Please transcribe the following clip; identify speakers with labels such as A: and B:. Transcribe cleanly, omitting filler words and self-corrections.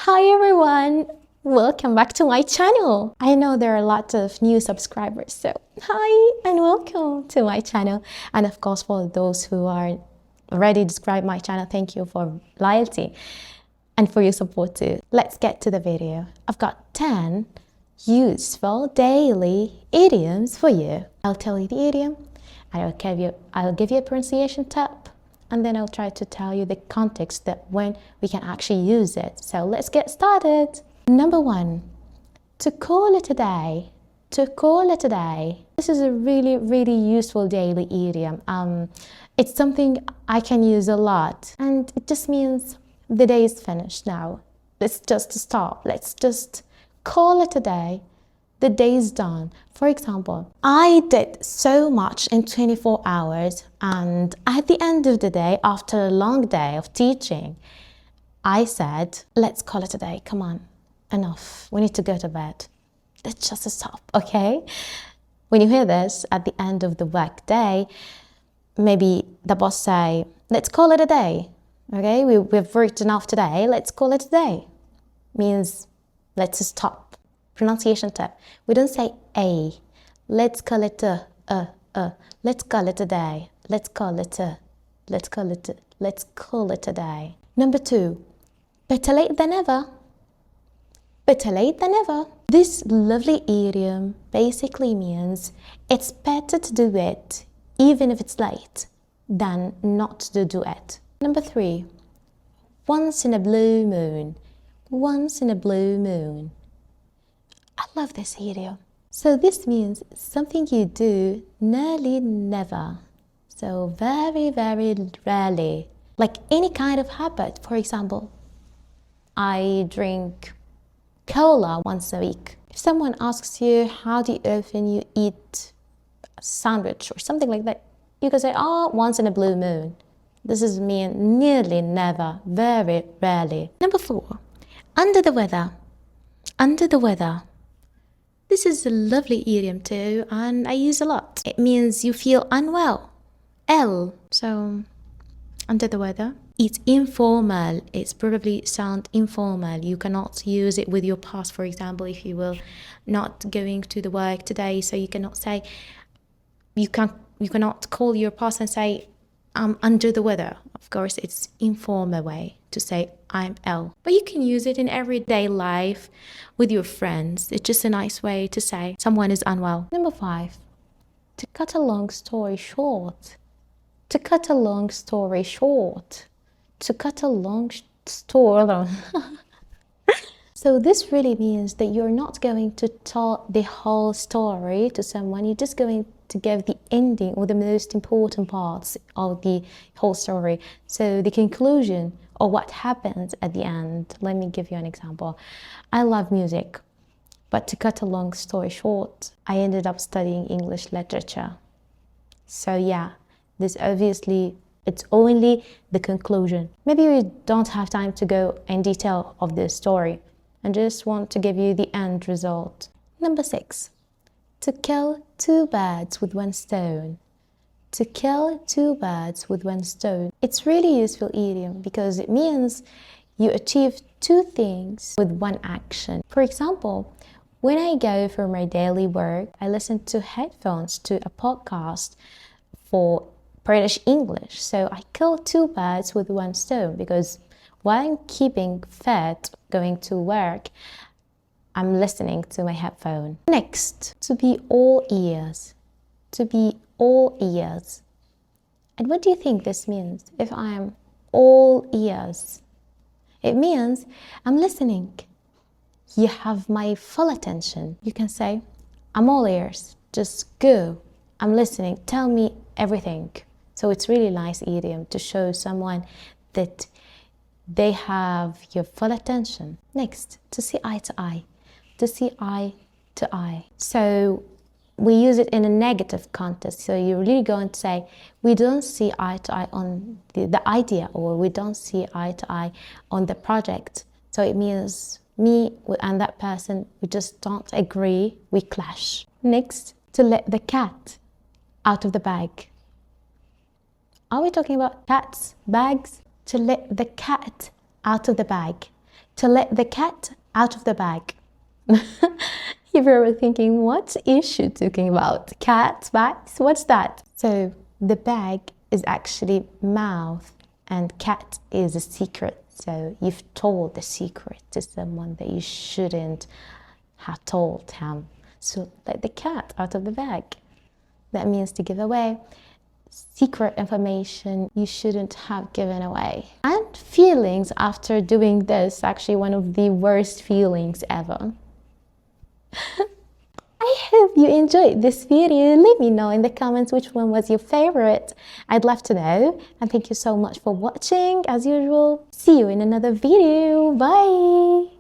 A: Hi everyone! Welcome back to my channel. I know there are a lot of new subscribers, so hi and welcome to my channel. And of course, for those who are already subscribed my channel, thank you for loyalty and for your support too. Let's get to the video. I've got 10 useful daily idioms for you. I'll tell you the idiom, I'll give you a pronunciation tip, and then I'll try to tell you the context that when we can actually use it. So let's get started. Number 1, to call it a day. To call it a day. This is a really useful daily idiom. It's something I can use a lot, and it just means the day is finished now. Let's just stop. Let's just call it a day. The day is done. For example, I did so much in 24 hours, and at the end of the day, after a long day of teaching, I said, let's call it a day. Come on, enough. We need to go to bed. Let's just stop, okay? When you hear this at the end of the work day, maybe the boss say, let's call it a day. Okay, we've worked enough today. Let's call it a day. Means let's stop. Pronunciation tip. We don't say a. Let's call it a. Let's call it a day. Let's call it a. Let's call it a. Let's call it a day. Number 2. Better late than never. Better late than never. This lovely idiom basically means it's better to do it even if it's late than not to do it. Number 3. Once in a blue moon. Once in a blue moon. I love this idiom. So this means something you do nearly never. So very rarely. Like any kind of habit. For example, I drink cola once a week. If someone asks you how do you often you eat a sandwich or something like that, you can say, once in a blue moon. This is mean nearly never, very rarely. Number 4, under the weather. Under the weather. This is a lovely idiom too, and I use a lot. It means you feel unwell. Ill. So, under the weather. It's informal. It's probably sound informal. You cannot use it with your past, for example, if you will not going to the work today. So you cannot say, you cannot call your past and say, I'm under the weather. Of course, it's informal way to say I'm ill. But you can use it in everyday life with your friends. It's just a nice way to say someone is unwell. Number 5, to cut a long story short. To cut a long story short. To cut a long story. So this really means that you're not going to tell the whole story to someone. You're just going to give the ending or the most important parts of the whole story. So the conclusion or what happens at the end. Let me give you an example. I love music, but to cut a long story short, I ended up studying English literature. So yeah, this obviously, it's only the conclusion. Maybe you don't have time to go in detail of the story and just want to give you the end result. Number 6, to kill 2 birds with 1 stone. To kill 2 birds with 1 stone. It's really useful idiom because it means you achieve 2 things with 1 action. For example, when I go for my daily work, I listen to headphones to a podcast for British English. So I kill 2 birds with 1 stone because while I'm keeping fit going to work, I'm listening to my headphone. Next, to be all ears. To be all ears. And what do you think this means if I'm all ears? It means I'm listening. You have my full attention. You can say, I'm all ears. Just go. I'm listening. Tell me everything. So it's really nice idiom to show someone that they have your full attention. Next, to see eye to eye. To see eye to eye. So we use it in a negative context. So you're really going to say, we don't see eye to eye on the idea, or we don't see eye to eye on the project. So it means me and that person, we just don't agree, we clash. Next, to let the cat out of the bag. Are we talking about cats, bags? To let the cat out of the bag. To let the cat out of the bag. If you're thinking, what is she talking about? Cat, bags? What's that? So the bag is actually mouth and cat is a secret. So you've told the secret to someone that you shouldn't have told him. So let the cat out of the bag. That means to give away secret information you shouldn't have given away. And feelings after doing this, actually one of the worst feelings ever. I hope you enjoyed this video. Let me know in the comments which one was your favorite. I'd love to know. And thank you so much for watching. As usual, see you in another video. Bye!